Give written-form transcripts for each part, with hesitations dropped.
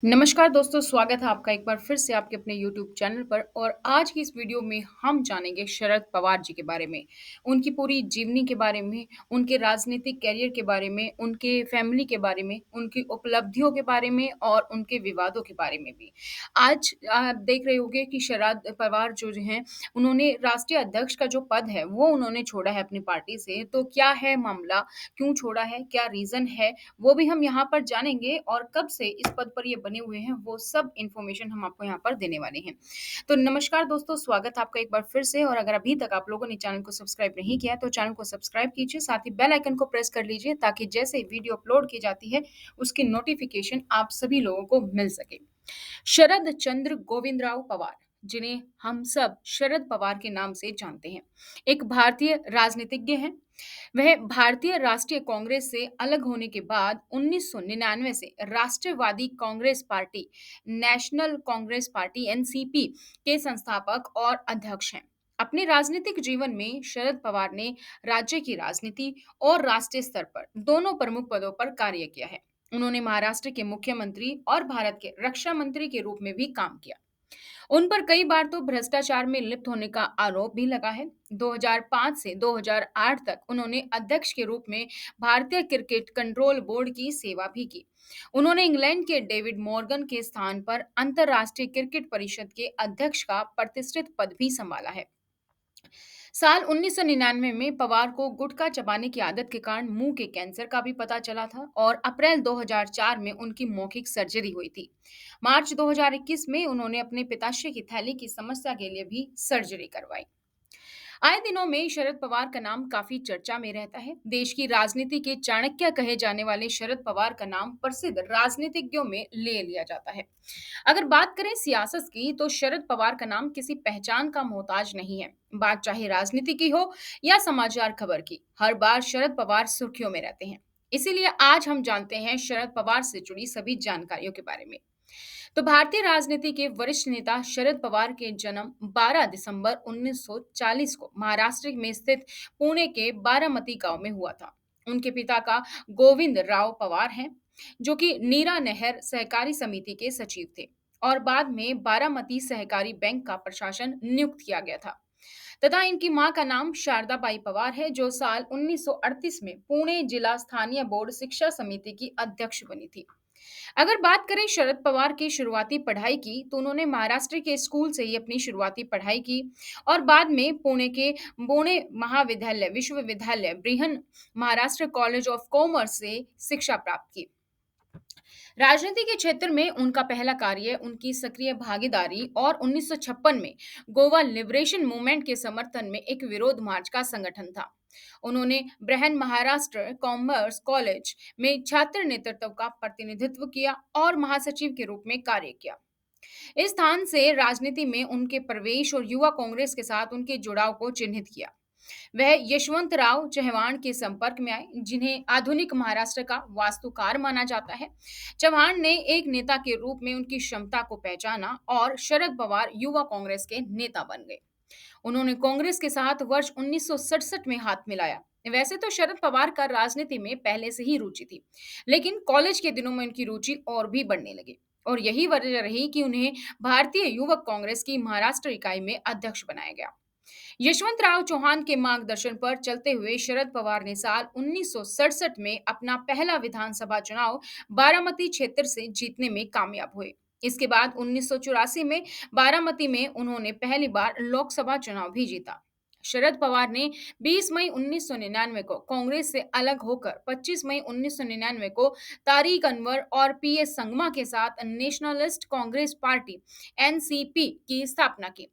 नमस्कार दोस्तों, स्वागत है आपका एक बार फिर से आपके अपने यूट्यूब चैनल पर। और आज की इस वीडियो में हम जानेंगे शरद पवार जी के बारे में, उनकी पूरी जीवनी के बारे में, उनके राजनीतिक करियर के बारे में, उनके फैमिली के बारे में, उनकी उपलब्धियों के बारे में और उनके विवादों के बारे में भी। आज आप देख रहे होंगे कि शरद पवार जो हैं, उन्होंने राष्ट्रीय अध्यक्ष का जो पद है, वो उन्होंने छोड़ा है अपनी पार्टी से। तो क्या है मामला? क्यों छोड़ा है? क्या रीज़न है? वो भी हम यहाँ पर जानेंगे और कब से इस पद पर ये बने हुए हैं, वो सब इन्फॉर्मेशन हम आपको यहाँ पर देने वाले हैं। तो नमस्कार दोस्तों, स्वागत है आपका एक बार फिर से। और अगर अभी तक आप लोगों ने चैनल को सब्सक्राइब नहीं किया है, तो चैनल को सब्सक्राइब कीजिए, साथ ही बेल आइकन को प्रेस कर लीजिए ताकि जैसे ही वीडियो अपलोड की जाती है, उसकी नोटिफ़िकेशन आप सभी लोगों को मिल सके। शरद चंद्र गोविंदराव पवार, जिन्हें हम सब शरद पवार के नाम से जानते हैं, एक भारतीय राजनीतिज्ञ हैं। वह भारतीय राष्ट्रीय कांग्रेस से अलग होने के बाद 1999 से राष्ट्रवादी Congress party, national Congress party NCP के संस्थापक और अध्यक्ष हैं। अपने राजनीतिक जीवन में शरद पवार ने राज्य की राजनीति और राष्ट्रीय स्तर पर दोनों प्रमुख पदों पर कार्य किया है। उन्होंने महाराष्ट्र के मुख्यमंत्री और भारत के रक्षा मंत्री के रूप में भी काम किया। उन पर कई बार तो भ्रष्टाचार में लिप्त होने का आरोप भी लगा है। 2005 से 2008 तक उन्होंने अध्यक्ष के रूप में भारतीय क्रिकेट कंट्रोल बोर्ड की सेवा भी की। उन्होंने इंग्लैंड के डेविड मॉर्गन के स्थान पर अंतर्राष्ट्रीय क्रिकेट परिषद के अध्यक्ष का प्रतिष्ठित पद भी संभाला है। साल 1999 में पवार को गुटखा चबाने की आदत के कारण मुंह के कैंसर का भी पता चला था और अप्रैल 2004 में उनकी मौखिक सर्जरी हुई थी। मार्च 2021 में उन्होंने अपने पित्ताशय की थैली की समस्या के लिए भी सर्जरी करवाई। आए दिनों में शरद पवार का नाम काफी चर्चा में रहता है। देश की राजनीति के चाणक्य कहे जाने वाले शरद पवार का नाम प्रसिद्ध राजनीतिज्ञों में ले लिया जाता है। अगर बात करें सियासत की, तो शरद पवार का नाम किसी पहचान का मोहताज नहीं है। बात चाहे राजनीति की हो या समाचार खबर की, हर बार शरद पवार सुर्खियों में रहते हैं। इसीलिए आज हम जानते हैं शरद पवार से जुड़ी सभी जानकारियों के बारे में। तो भारतीय राजनीति के वरिष्ठ नेता शरद पवार के जन्म 12 दिसंबर 1940 को महाराष्ट्र में स्थित पुणे के बारामती गांव में हुआ था। उनके पिता का गोविंद राव पवार हैं, जो कि नीरा नहर सहकारी समिति के सचिव थे और बाद में बारामती सहकारी बैंक का प्रशासन नियुक्त किया गया था। तथा इनकी मां का नाम शारदा बाई पवार है, जो साल 1938 में पुणे जिला स्थानीय बोर्ड शिक्षा समिति की अध्यक्ष बनी थी। अगर बात करें शरद पवार की शुरुआती पढ़ाई की, तो उन्होंने महाराष्ट्र के स्कूल से ही अपनी शुरुआती पढ़ाई की और बाद में पुणे के पुणे महाविद्यालय विश्वविद्यालय Brihan Maharashtra college of commerce से शिक्षा प्राप्त की। राजनीति के क्षेत्र में उनका पहला कार्य उनकी सक्रिय भागीदारी और 1956 में गोवा लिबरेशन मूवमेंट के समर्थन में एक विरोध मार्च का संगठन था। उन्होंने बृहन महाराष्ट्र कॉमर्स कॉलेज में छात्र नेतृत्व का प्रतिनिधित्व किया और महासचिव के रूप में कार्य किया। इस स्थान से राजनीति में उनके प्रवेश और युवा कांग्रेस के साथ उनके जुड़ाव को चिन्हित किया। वह यशवंतराव चव्हाण के संपर्क में आए, जिन्हें आधुनिक महाराष्ट्र का वास्तुकार माना जाता है। चव्हाण ने एक नेता के रूप में उनकी क्षमता को पहचाना और शरद पवार युवा कांग्रेस के नेता बन गए। उन्होंने कांग्रेस के साथ वर्ष 1967 में हाथ मिलाया। वैसे तो शरद पवार का राजनीति में पहले से ही रुचि थी, लेकिन कॉलेज के दिनों में उनकी रुचि और भी बढ़ने लगी और यही वजह रही कि उन्हें भारतीय युवक कांग्रेस की महाराष्ट्र इकाई में अध्यक्ष बनाया गया। यशवंतराव चौहान के मार्गदर्शन पर चलते हुए शरद पवार ने साल 1967 में अपना पहला विधानसभा चुनाव बारामती क्षेत्र से जीतने में कामयाब हुए। इसके बाद 1984 में बारामती में उन्होंने पहली बार लोकसभा चुनाव भी जीता। शरद पवार ने 20 मई 1999 को कांग्रेस से अलग होकर 25 मई 1999 को तारिक अनवर और पीएस संगमा के साथ नेशनलिस्ट कांग्रेस पार्टी एनसीपी की स्थापना की।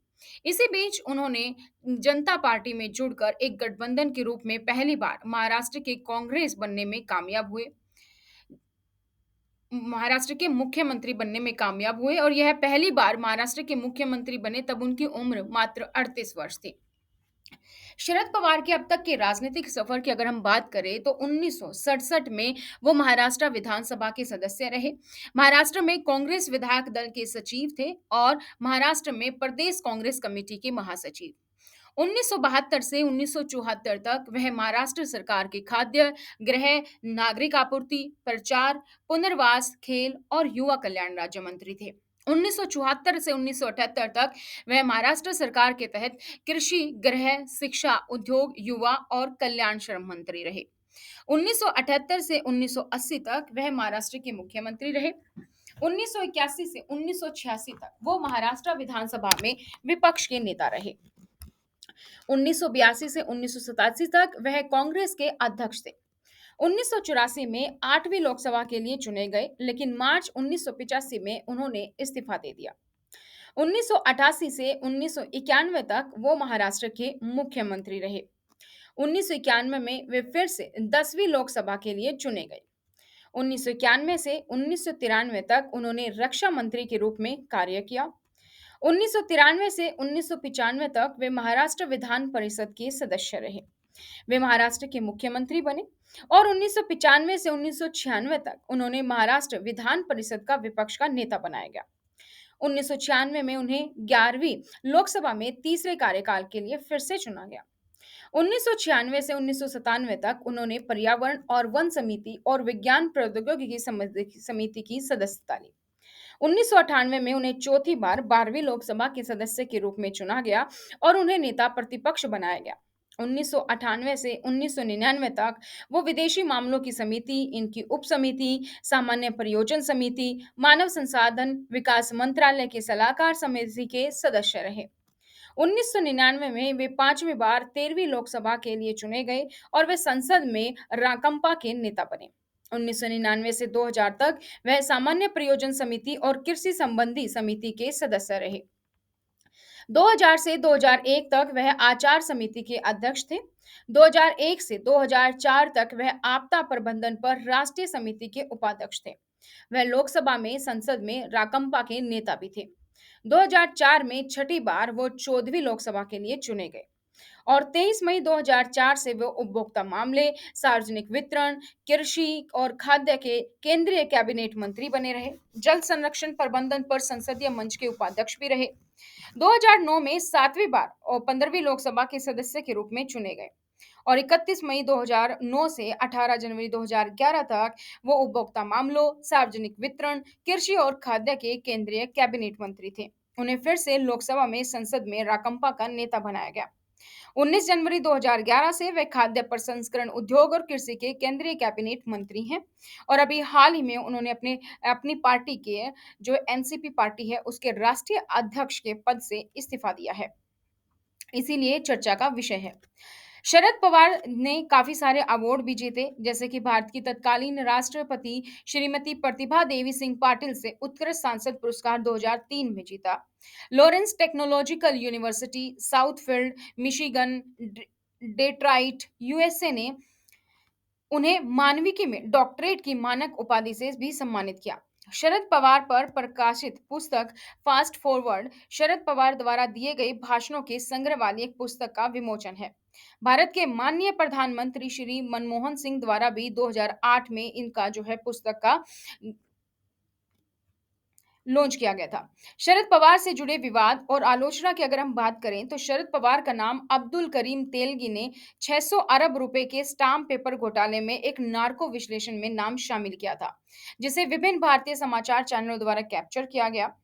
इसी बीच उन्होंने जनता पार्टी में जुड़कर एक गठबंधन के रूप में पहली बार महाराष्ट्र के कांग्रेस बनने में कामयाब हुए महाराष्ट्र के मुख्यमंत्री बनने में कामयाब हुए और यह पहली बार महाराष्ट्र के मुख्यमंत्री बने, तब उनकी उम्र मात्र 38 वर्ष थी। शरद पवार के अब तक के राजनीतिक सफर की अगर हम बात करें, तो 1967 में वो महाराष्ट्र विधानसभा के सदस्य रहे। महाराष्ट्र में कांग्रेस विधायक दल के सचिव थे और महाराष्ट्र में प्रदेश कांग्रेस कमेटी के महासचिव। 1972 से 1974 तक वह महाराष्ट्र सरकार के खाद्य, गृह, नागरिक आपूर्ति, प्रचार, पुनर्वास, खेल और युवा कल्याण राज्य मंत्री थे। 1974 से 1978 तक वह महाराष्ट्र सरकार के तहत कृषि, गृह, शिक्षा, उद्योग, युवा और कल्याण श्रम मंत्री रहे। 1978 से 1980 तक वह महाराष्ट्र के मुख्यमंत्री रहे। 1981 से 1986 तक वो महाराष्ट्र विधानसभा में विपक्ष के नेता रहे। 1982 से 1987 तक वह कांग्रेस के अध्यक्ष थे। 1984 में 8वीं लोकसभा के लिए चुने गए, लेकिन मार्च 1985 में उन्होंने इस्तीफा दे दिया। 1988 से 1991 तक वो महाराष्ट्र के मुख्यमंत्री रहे। 1991 में वे फिर से 10वीं लोकसभा के लिए चुने गए। 1991 से 1993 तक उन्होंने रक्षा मंत्री के रूप में कार्य किया। 1993 से 1995 तक वे महाराष्ट्र विधान परिषद के सदस्य रहे। वे महाराष्ट्र के मुख्यमंत्री बने और 1995 से 1996 तक उन्होंने महाराष्ट्र विधान परिषद का विपक्ष का नेता बनाया गया। 1996 में उन्हें 11वीं लोकसभा में तीसरे कार्यकाल के लिए फिर से चुना गया। 1996 से 1997 तक उन्होंने पर्यावरण और वन समिति और विज्ञान प्रौद्योगिकी समिति की सदस्यता ली। 1998 में उन्हें चौथी बार 12वीं लोकसभा के सदस्य के रूप में चुना गया और उन्हें नेता प्रतिपक्ष बनाया गया। 1998 से 1999 तक वो विदेशी मामलों की समिति, इनकी उप समिति, सामान्य परियोजन समिति, मानव संसाधन विकास मंत्रालय के सलाहकार समिति के सदस्य रहे। 1999 में वे 5वीं बार 13वीं लोकसभा के लिए चुने गए और वे संसद में राकंपा के नेता बने। 1999 से 2000 तक वह सामान्य प्रयोजन समिति और कृषि संबंधी समिति के सदस्य रहे। 2000 से 2001 तक वह आचार समिति के अध्यक्ष थे। 2001 से 2004 तक वह आपदा प्रबंधन पर राष्ट्रीय समिति के उपाध्यक्ष थे। वह लोकसभा में संसद में राकंपा के नेता भी थे। 2004 में छठी बार वो 14वीं लोकसभा के लिए चुने गए और 23 मई 2004 से वो उपभोक्ता मामले, सार्वजनिक वितरण, कृषि और खाद्य के केंद्रीय कैबिनेट मंत्री बने रहे। जल संरक्षण प्रबंधन पर संसदीय मंच के उपाध्यक्ष भी रहे। 2009 में 7वीं बार और 15वीं लोकसभा के सदस्य के रूप में चुने गए और 31 मई 2009 से 18 जनवरी 2011 तक वो उपभोक्ता मामलों, सार्वजनिक वितरण, कृषि और खाद्य के केंद्रीय कैबिनेट मंत्री थे। उन्हें फिर से लोकसभा में संसद में राकंपा का नेता बनाया गया। 19 जनवरी 2011 से वे खाद्य प्रसंस्करण उद्योग और कृषि के केंद्रीय कैबिनेट मंत्री हैं और अभी हाल ही में उन्होंने अपनी पार्टी के जो एनसीपी पार्टी है उसके राष्ट्रीय अध्यक्ष के पद से इस्तीफा दिया है। इसीलिए चर्चा का विषय है। शरद पवार ने काफी सारे अवार्ड भी जीते, जैसे कि भारत की तत्कालीन राष्ट्रपति श्रीमती प्रतिभा देवी सिंह पाटिल से उत्कृष्ट सांसद पुरस्कार 2003 में जीता। Lawrence technological university, Southfield, Michigan, Detroit, USA ने उन्हें मानविकी में डॉक्टरेट की मानक उपाधि से भी सम्मानित किया। शरद पवार पर प्रकाशित पुस्तक फास्ट फॉरवर्ड शरद पवार द्वारा दिए गए भाषणों के संग्रह वाली एक पुस्तक का विमोचन है। भारत के माननीय प्रधानमंत्री श्री मनमोहन सिंह द्वारा भी 2008 में इनका जो है पुस्तक का लॉन्च किया गया था। शरद पवार से जुड़े विवाद और आलोचना की अगर हम बात करें तो शरद पवार का नाम अब्दुल करीम तेलगी ने 600 अरब रुपए के स्टाम्प पेपर घोटाले में एक नार्को विश्लेषण में नाम शामिल किया था, जिसे विभिन्न भारतीय समाचार चैनलों द्वारा कैप्चर किया गया।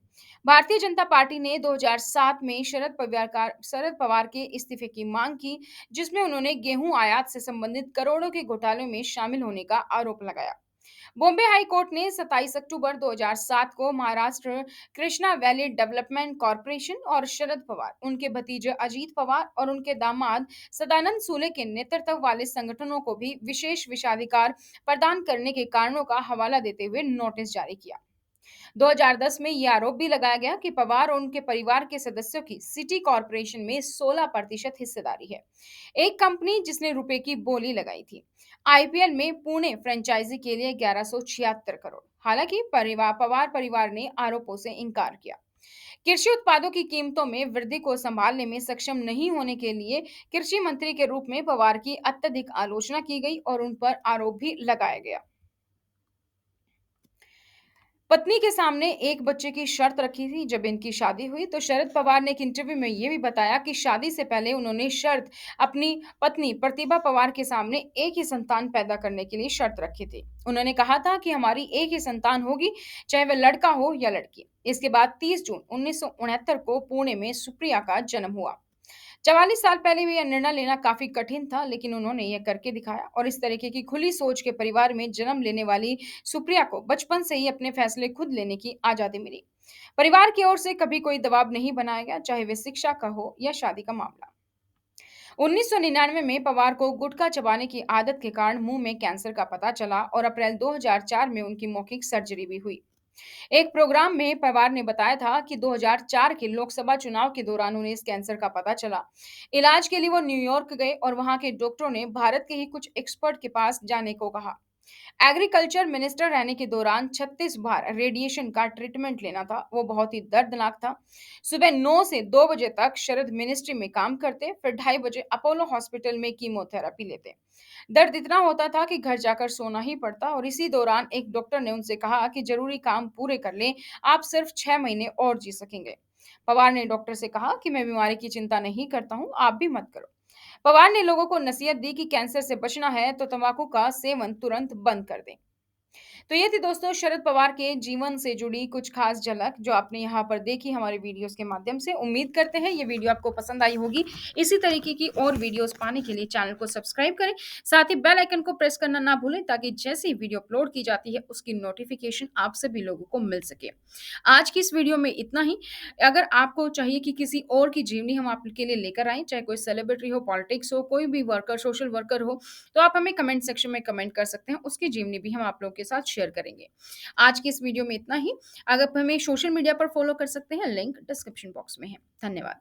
भारतीय जनता पार्टी ने 2007 में शरद पवार के इस्तीफे की मांग की, जिसमें उन्होंने गेहूं आयात से संबंधित करोड़ों के घोटालों में शामिल होने का आरोप लगाया। बॉम्बे हाई कोर्ट ने 27 अक्टूबर 2007 को Maharashtra Krishna valley development corporation और शरद पवार, उनके भतीजे अजीत पवार और उनके दामाद सदानंद सूले के नेतृत्व वाले संगठनों को भी विशेष विशेषाधिकार प्रदान करने के कारणों का हवाला देते हुए नोटिस जारी किया। 2010 में यह आरोप भी लगाया गया कि पवार और उनके परिवार के सदस्यों की सिटी कॉरपोरेशन में 16% हिस्सेदारी है, एक कंपनी जिसने रुपए की बोली लगाई थी। आईपीएल में पुणे फ्रेंचाइजी के लिए 1176 करोड़। हालांकि पवार परिवार ने आरोपों से इनकार किया। कृषि उत्पादों की कीमतों में वृद्धि को संभालने में सक्षम नहीं होने के लिए कृषि मंत्री के रूप में पवार की अत्यधिक आलोचना की गई और उन पर आरोप भी लगाया गया। पत्नी के सामने एक बच्चे की शर्त रखी थी जब इनकी शादी हुई, तो शरद पवार ने एक इंटरव्यू में ये भी बताया कि शादी से पहले उन्होंने शर्त अपनी पत्नी प्रतिभा पवार के सामने एक ही संतान पैदा करने के लिए शर्त रखी थी। उन्होंने कहा था कि हमारी एक ही संतान होगी, चाहे वह लड़का हो या लड़की। इसके बाद 30 जून 1969 को पुणे में सुप्रिया का जन्म हुआ। 44 साल पहले भी यह निर्णय लेना काफी कठिन था, लेकिन उन्होंने यह करके दिखाया और इस तरीके की खुली सोच के परिवार में जन्म लेने वाली सुप्रिया को बचपन से ही अपने फैसले खुद लेने की आजादी मिली। परिवार की ओर से कभी कोई दबाव नहीं बनाया गया, चाहे वे शिक्षा का हो या शादी का मामला। 1999 में पवार को गुटखा चबाने की आदत के कारण मुंह में कैंसर का पता चला और अप्रैल 2004 में उनकी मौखिक सर्जरी भी हुई। एक प्रोग्राम में पवार ने बताया था कि 2004 के लोकसभा चुनाव के दौरान उन्हें इस कैंसर का पता चला। इलाज के लिए वो न्यूयॉर्क गए और वहां के डॉक्टरों ने भारत के ही कुछ एक्सपर्ट के पास जाने को कहा। एग्रीकल्चर मिनिस्टर रहने के दौरान 36 बार रेडिएशन का ट्रीटमेंट लेना था, वो बहुत ही दर्दनाक था। सुबह 9 से 2 बजे तक शरद मिनिस्ट्री में काम करते, फिर 2:30 बजे अपोलो हॉस्पिटल में कीमोथेरेपी लेते। दर्द इतना होता था कि घर जाकर सोना ही पड़ता और इसी दौरान एक डॉक्टर ने उनसे कहा कि जरूरी काम पूरे कर लें, आप सिर्फ 6 महीने और जी सकेंगे। पवार ने डॉक्टर से कहा कि मैं बीमारी की चिंता नहीं करता हूं, आप भी मत करो। पवार ने लोगों को नसीहत दी कि कैंसर से बचना है तो तंबाकू का सेवन तुरंत बंद कर दें। तो ये थी दोस्तों शरद पवार के जीवन से जुड़ी कुछ खास झलक जो आपने यहाँ पर देखी हमारे वीडियोस के माध्यम से। उम्मीद करते हैं ये वीडियो आपको पसंद आई होगी। इसी तरीके की और वीडियोस पाने के लिए चैनल को सब्सक्राइब करें, साथ ही बेल आइकन को प्रेस करना ना भूलें ताकि जैसे ही वीडियो अपलोड की जाती है उसकी नोटिफिकेशन आप सभी लोगों को मिल सके। आज की इस वीडियो में इतना ही। अगर आपको चाहिए कि किसी और की जीवनी हम आपके लिए लेकर आएं, चाहे कोई सेलिब्रिटी हो, पॉलिटिक्स हो, कोई भी वर्कर, सोशल वर्कर हो, तो आप हमें कमेंट सेक्शन में कमेंट कर सकते हैं, उसकी जीवनी भी हम आप लोगों के साथ शेयर करेंगे। आज की इस वीडियो में इतना ही। अगर आप हमें सोशल मीडिया पर फॉलो कर सकते हैं, लिंक डिस्क्रिप्शन बॉक्स में है। धन्यवाद।